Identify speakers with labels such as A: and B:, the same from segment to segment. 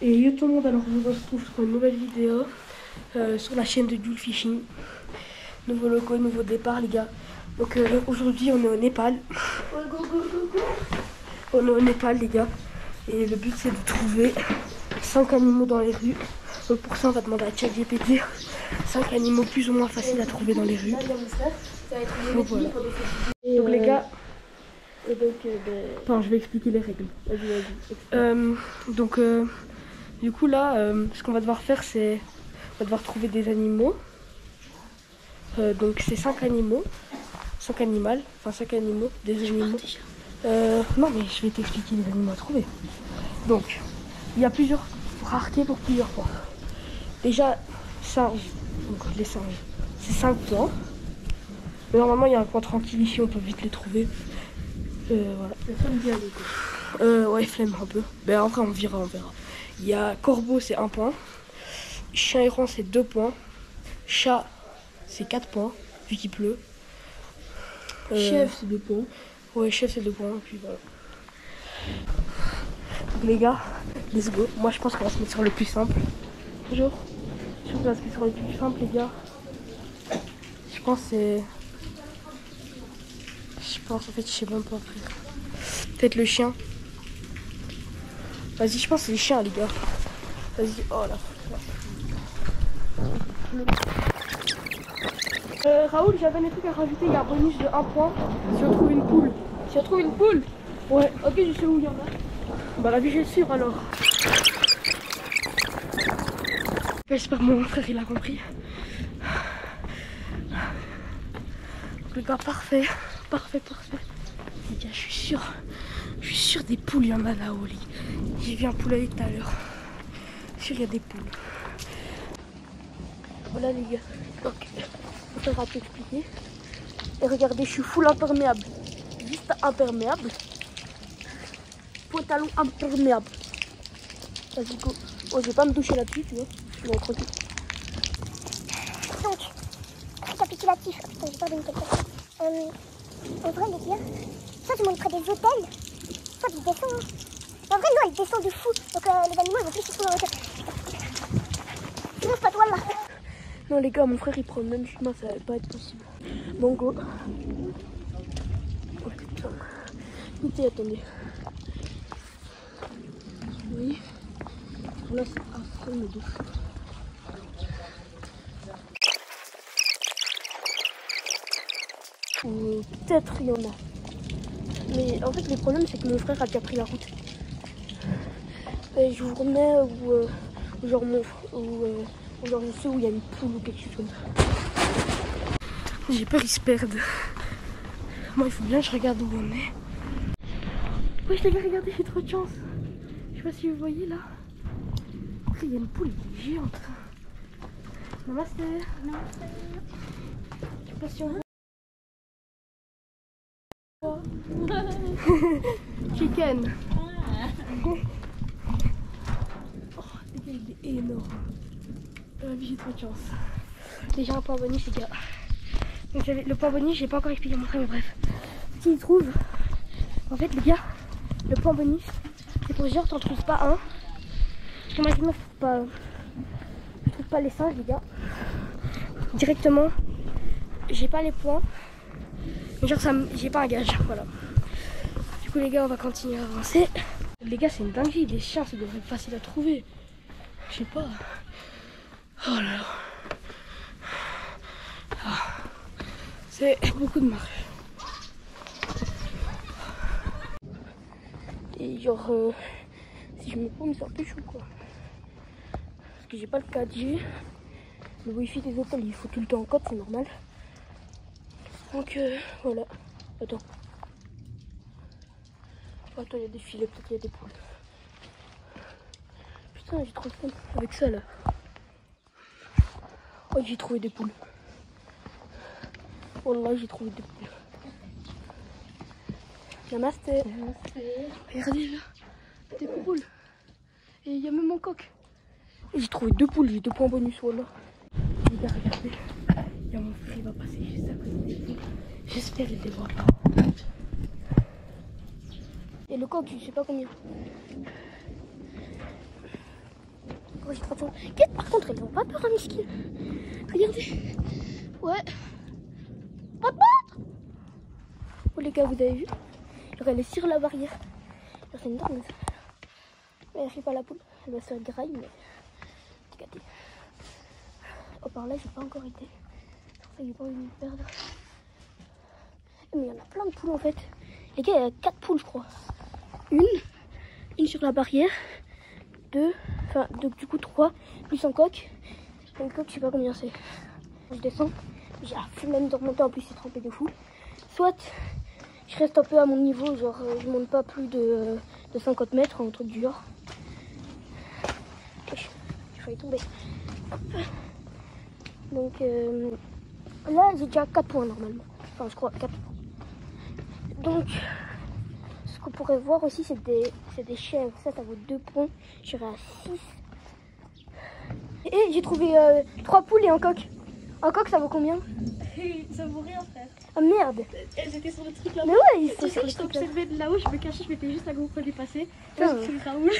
A: Et yo tout le monde, alors on se retrouve sur une nouvelle vidéo sur la chaîne de Jules Fishing. Nouveau logo, nouveau départ les gars. Donc aujourd'hui on est au Népal. On est au Népal les gars. Et le but c'est de trouver 5 animaux dans les rues. Donc pour ça on va demander à ChatGPT 5 animaux plus ou moins faciles à trouver dans les rues. Donc voilà. Donc les gars... Attends, je vais expliquer les règles. Donc du coup là, ce qu'on va devoir faire c'est... On va devoir trouver des animaux. Donc c'est 5 animaux. 5 animaux. Enfin 5 animaux. Des animaux. Non mais je vais t'expliquer les animaux à trouver. Donc, il y a plusieurs raretés pour plusieurs points. Déjà, singes. Donc les singes. C'est 5 points. Mais normalement il y a un coin tranquille ici, on peut vite les trouver. Voilà. La flemme d'y aller quoi. Ouais, flemme un peu. Ben après on verra. Il y a corbeau c'est 1 point. Chien errant c'est 2 points. Chat c'est 4 points, vu qu'il pleut.
B: Chef c'est 2 points.
A: Ouais, chef c'est 2 points, et puis voilà. Donc les gars, let's go. Moi je pense qu'on va se mettre sur le plus simple. Toujours. Je pense qu'on va se mettre sur le plus simple les gars. Je pense c'est... en fait je sais même pas. Peut-être le chien. Vas-y, je pense que c'est les chiens les gars. Vas-y, oh là. Raoul, j'avais des trucs à rajouter, il y a un bonus de 1 point si on trouve une poule.
B: Si on trouve une poule?
A: Ouais.
B: Ok, je sais où il y en a.
A: Bah la vie j'ai sûr alors. J'espère que mon frère il a compris. Le gars parfait. Parfait. Les gars, je suis sûr des poules, il y en a là-haut. J'ai vu un poulailler tout à l'heure. Je suis sûr qu'il y a des poules. Voilà les gars. Donc, on va t'expliquer. Et regardez, je suis full imperméable. Juste imperméable. Pantalon imperméable. Vas-y go. Oh, je vais pas me toucher là-dessus, tu vois. Je vais tranquille.
C: Donc, récapitulatif. Oh, putain, j'ai peur de me quelqu'un. En vrai, les gars, soit tu montes près des hôtels, soit tu descends. En vrai, non, ils descendent de fou. Donc, les animaux, ils vont plus se trouver en hauteur. Sinon, c'est pas toi là.
A: Non, les gars, mon frère il prend le même chemin, ça va pas être possible. Bon, go. Oh putain. Écoutez, attendez. Oui. Là, c'est affreux, mais de fou. Peut-être il y en a. Mais en fait, le problème, c'est que mon frère a déjà pris la route. Et je vous remets où genre genre je sais où il y a une poule ou quelque chose comme ça. J'ai peur qu'ils se perdent. Moi, il faut bien que je regarde où on est. Ouais, les gars, regardez, j'ai trop de chance. Je sais pas si vous voyez là. Il y a une poule géante. Namasté. Je sais pas si on voit. Chicken. Oh, les gars, il est énorme. J'ai trop de chance. Déjà un point bonus, les gars. Donc, le point bonus, j'ai pas encore expliqué à mon frère, mais bref. S'il trouve, en fait, les gars, le point bonus, c'est pour genre, t'en trouves pas un. Parce que moi, je trouve pas les singes, les gars. Directement, j'ai pas les points. Mais genre, j'ai pas un gage, voilà. Du coup, les gars, on va continuer à avancer. Les gars, c'est une dinguerie. Les chiens, ça devrait être facile à trouver. Je sais pas. Oh là là. Ah. C'est beaucoup de marche. Et genre, si je me paume, c'est un peu chaud quoi. Parce que j'ai pas le 4G. Le wifi des hôtels, il faut tout le temps en code, c'est normal. Donc voilà. Attends. Attends, il y a des filets, peut-être il y a des poules. Putain, j'ai trop faim avec ça là. Oh, j'ai trouvé des poules. Oh là, j'ai trouvé des poules. Namasté. Regardez là, des poules. Et il y a même mon coq. Et j'ai trouvé 2 poules, j'ai 2 points bonus, voilà. Les gars, regardez. Il y a mon frère, il va passer juste à côté des poules. J'espère qu'il les voit pas. Et le coq, je sais pas combien.
C: j'ai trop de chance. Par contre, elles ont pas peur, hein, Miskin. Regardez. Ouais. Pas de battre. Oh les gars, vous avez vu? Elle est sur la barrière. C'est une dingue. Mais elle fait pas la poule. Elle va se faire graille, mais... Regardez. Oh, par là, j'ai pas encore été. Ça, j'ai pas envie de me perdre. Mais il y en a plein de poules en fait. Les gars, il y a 4 poules, je crois. Une sur la barrière. 2, enfin, donc du coup 3, plus un coq. Un coq, je sais pas combien c'est. Je descends. J'ai la flemme de remonter, en plus c'est trempé de fou. Soit je reste un peu à mon niveau, genre je monte pas plus de 50 mètres, un truc du genre. J'ai failli tomber. Hop. Donc là j'ai déjà 4 points normalement. Enfin je crois 4 points. Donc ce qu'on pourrait voir aussi c'est des chèvres. Ça vaut 2 points. J'irai à 6. Et j'ai trouvé 3 poules et un coq. Un coq ça vaut combien?
B: Ça vaut rien, frère.
C: Ah merde.
B: J'étais sur le truc là-bas.
C: Mais ouais, ils sont
B: Tu sais
C: sur
B: que
C: le
B: je
C: truc là.
B: t'observais de là-haut, je me cachais, je m'étais juste à GoPro dépassé.
C: Putain.
B: Là, c'est Raoul.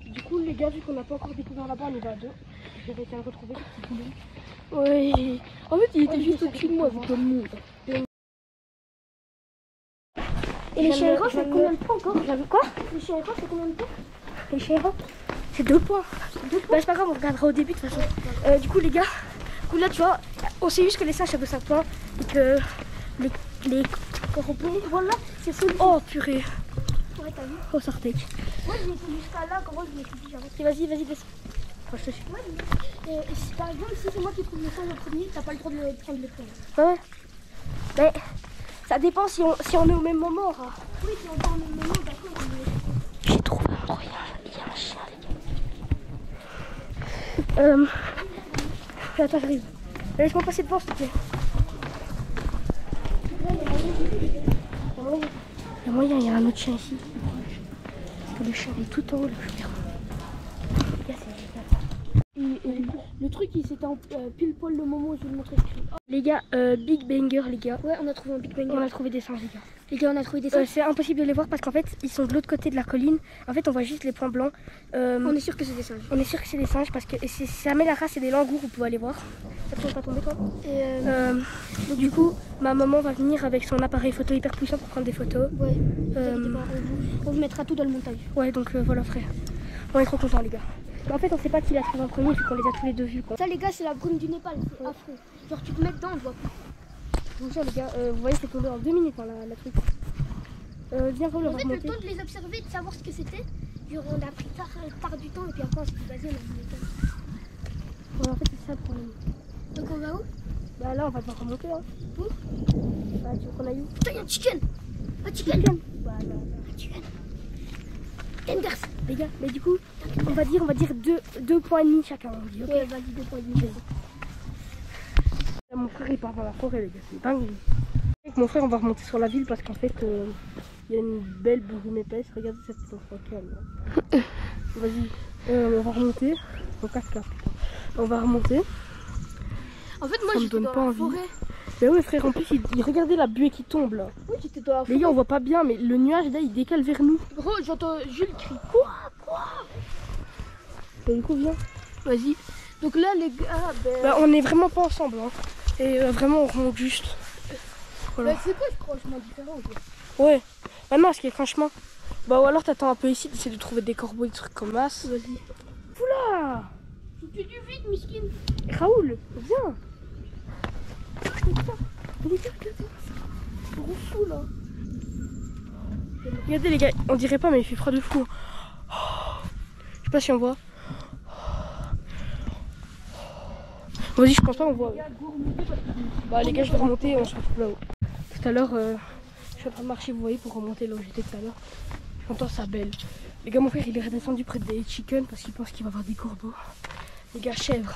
A: Du coup, les gars, vu qu'on n'a pas encore découvert là-bas, on y va à 2. J'ai réussi à le retrouver.
C: Oui. En fait, il était juste au-dessus de moi avec le monde. Et les chiens errants, c'est combien de points encore? Quoi? Les chiens errants, c'est combien de points? Les chiens errants, c'est 2 points. Bah, c'est pas grave, on regardera au début de toute façon. Du coup, les gars, là, tu vois, on sait juste que les singes, ça vaut 5 points. Et que les corbeaux, voilà, c'est celui. Oh, purée. Ouais, t'as vu? Oh, Sartek. Moi, je m'étais jusqu'à là, comment je me suis dit, j'arrête. Vas-y, descends. Enfin, je te suis. Ouais, par exemple, si c'est moi qui trouve le singe en premier, t'as pas le droit de prendre le point. Ouais. Mais ça dépend si on est au même moment, Ra. Oui, si on est au même moment, d'accord. Mais... J'ai trouvé un endroit, il y a un chien, les gars. Attends, j'arrive. Laisse-moi passer devant, s'il te plaît. Il y a moyen, il y a un autre chien ici. Parce que le chien est tout en haut là, je regarde. Et le truc, il s'était pile poil le moment où je vais le montrer. Oh. Les gars, Big Banger, les gars. Ouais, on a trouvé un Big Banger. On a trouvé des singes, les gars. Les gars, on a trouvé des singes. C'est impossible de les voir parce qu'en fait, ils sont de l'autre côté de la colline. En fait, on voit juste les points blancs. On est sûr que c'est des singes. On est sûr que c'est des singes parce que si jamais la race, c'est des langours, vous pouvez aller voir. Ça ne pas tomber, toi. Donc, du coup, ma maman va venir avec son appareil photo hyper puissant pour prendre des photos. Ouais. On vous mettra tout dans le montage. Ouais, donc voilà, frère. On est trop contents, les gars. Mais en fait, on sait pas qui l'a trouvé en premier, vu qu'on les a tous les deux vus. Quoi. Ça, les gars, c'est la brume du Népal, c'est affreux. Genre, tu te mets dedans, on voit plus. Je vous jure, les gars, vous voyez, c'est tombé en 2 minutes, hein, la truc. Viens, on va remonter. En fait, le temps de les observer, de savoir ce que c'était, on a pris tard du temps, et puis après, on s'est dit, vas-y, on a vu le temps. Ouais, en fait, c'est ça le problème. Donc, on va où? Bah là, on va devoir remonter, hein. Où? Bah, tu veux qu'on aille où? Putain, il y a un chicken! Un chicken! Voilà. Un chicken! Enders. Les gars, mais du coup, on va dire 2 points et demi chacun. On dit, okay. Ouais, vas-y, 2 points et demi. Mon frère il part dans la forêt, les gars, c'est dingue. Avec mon frère, on va remonter sur la ville parce qu'en fait, il y a une belle brume épaisse. Regardez cette endroit calme. Vas-y, on va remonter. On casse là, putain. On va remonter. En fait, moi, je me donne pas envie. Forêt. Mais ouais, frère, en plus, regardez la buée qui tombe là. Oui, j'étais dans la forêt. Les gars, on voit pas bien, mais le nuage là, il décale vers nous. Gros, j'entends Jules crier. Quoi? Et du coup, viens. Vas-y. Donc là, les gars, bah, on est vraiment pas ensemble. Hein. Et vraiment, on remonte juste. Voilà. Bah, c'est quoi ce franchement différent? Ouais. Bah non, ce qui est franchement. Bah, ou alors t'attends un peu ici, t'essaies de trouver des corbeaux, des trucs comme ça. Vas-y. Oula! Tu fais du vide, miskin. Raoul, viens. Les gars, regardez. C'est trop fou là. Regardez les gars, on dirait pas mais il fait froid de fou. Je sais pas si on voit. Vas-y, je pense pas on voit. Bah les gars, je vais remonter et on se retrouve là-haut. Tout à l'heure, je suis en train de marcher, vous voyez, pour remonter là où j'étais tout à l'heure. J'entends ça belle. Les gars, mon frère il est redescendu près des chickens parce qu'il pense qu'il va avoir des corbeaux. Les gars, chèvres.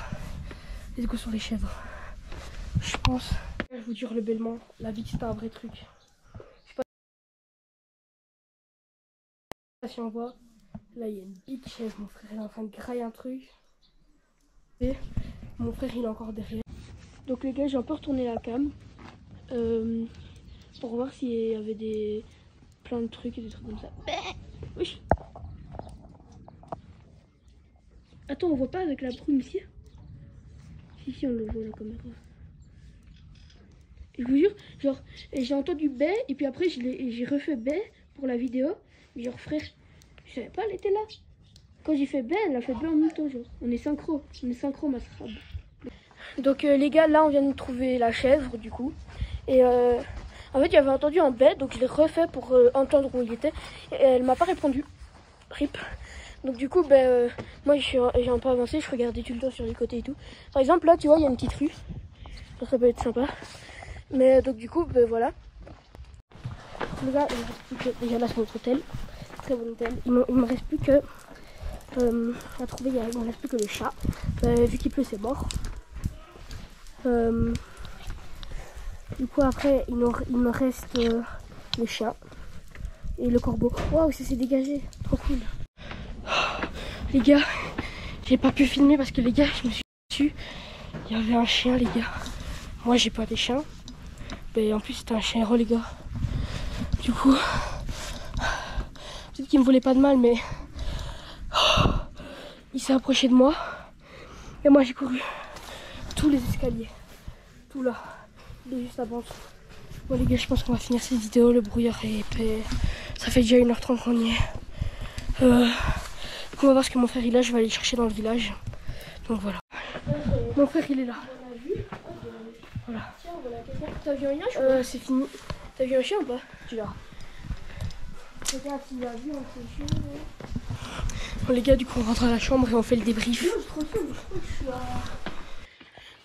C: Les go sur les chèvres. Je pense. Je vous jure, le bêlement, la vie c'est un vrai truc. Je sais pas si on voit. Là il y a une big chèvre, mon frère il est en train de grailler un truc. Et mon frère il est encore derrière. Donc les gars, j'ai un peu retourné la cam. Pour voir s'il y avait plein de trucs et des trucs comme ça. Oui.
A: Attends, on voit pas avec la brume ici? Si, on le voit la caméra. Je vous jure, genre, j'ai entendu baie et puis après j'ai refait baie pour la vidéo. Mais genre, frère, je savais pas, elle était là. Quand j'ai fait baie, elle a fait baie en même temps, genre. On est synchro, ma serabe. Donc, les gars, là, on vient de trouver la chèvre, du coup. Et en fait, j'avais entendu en baie, donc je l'ai refait pour entendre où il était. Et elle m'a pas répondu. Rip. Donc du coup, moi j'ai un peu avancé, je regardais tout le temps sur les côtés et tout. Par exemple, là, tu vois, il y a une petite rue. Ça peut être sympa. Mais donc du coup, voilà. Les gars, il me reste plus que... Déjà là, c'est notre hôtel. Très bon hôtel. Il me reste plus que... à trouver, il me reste plus que le chat. Vu qu'il pleut, c'est mort. Du coup, après, il me reste le chat. Et le corbeau. Waouh, ça s'est dégagé. Trop cool. Les gars, j'ai pas pu filmer parce que les gars, je me suis dessus. Il y avait un chien, les gars. Moi, j'ai pas des chiens. Mais en plus, c'était un chien héros, les gars. Du coup, peut-être qu'il me voulait pas de mal, mais il s'est approché de moi. Et moi, j'ai couru tous les escaliers. Tout là. Il est juste là-bas. Bon, les gars, je pense qu'on va finir cette vidéo. Le brouillard est épais. Ça fait déjà 1h30 qu'on y est. On va voir ce que mon frère il a, je vais aller le chercher dans le village. Donc voilà. Mon frère il est là. Voilà. T'as vu un chien? C'est fini. T'as vu un chien ou pas? Tu verras. Bon les gars, du coup on rentre à la chambre et on fait le débrief.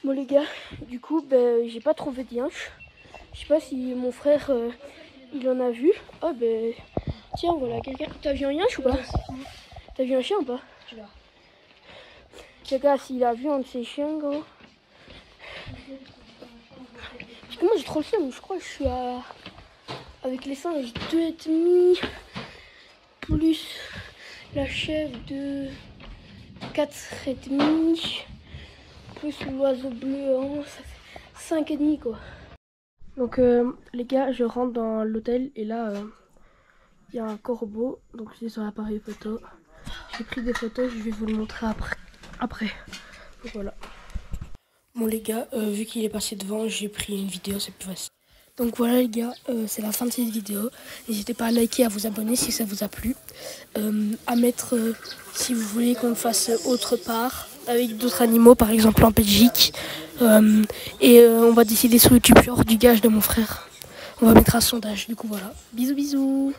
A: Bon les gars, du coup j'ai pas trouvé de yinche. Je sais pas si mon frère il en a vu. Oh tiens voilà quelqu'un. T'as vu un yinche ou pas? T'as vu un chien ou pas? Tu verras. Les gars, s'il a vu un de ces chiens, gros. Parce que moi j'ai trop le seum, je crois que je suis à... Avec les singes, 2,5 plus la chèvre de 4,5 plus l'oiseau bleu, hein, ça fait 5,5 quoi. Donc les gars, je rentre dans l'hôtel et là il y a un corbeau, donc c'est sur l'appareil photo. J'ai pris des photos, je vais vous le montrer après. Donc voilà. Bon les gars, vu qu'il est passé devant, j'ai pris une vidéo, c'est plus facile. Donc voilà les gars, c'est la fin de cette vidéo. N'hésitez pas à liker, à vous abonner si ça vous a plu. À mettre si vous voulez qu'on le fasse autre part, avec d'autres animaux, par exemple en Belgique. On va décider sur YouTube, genre du gage de mon frère. On va mettre un sondage, du coup voilà. Bisous bisous.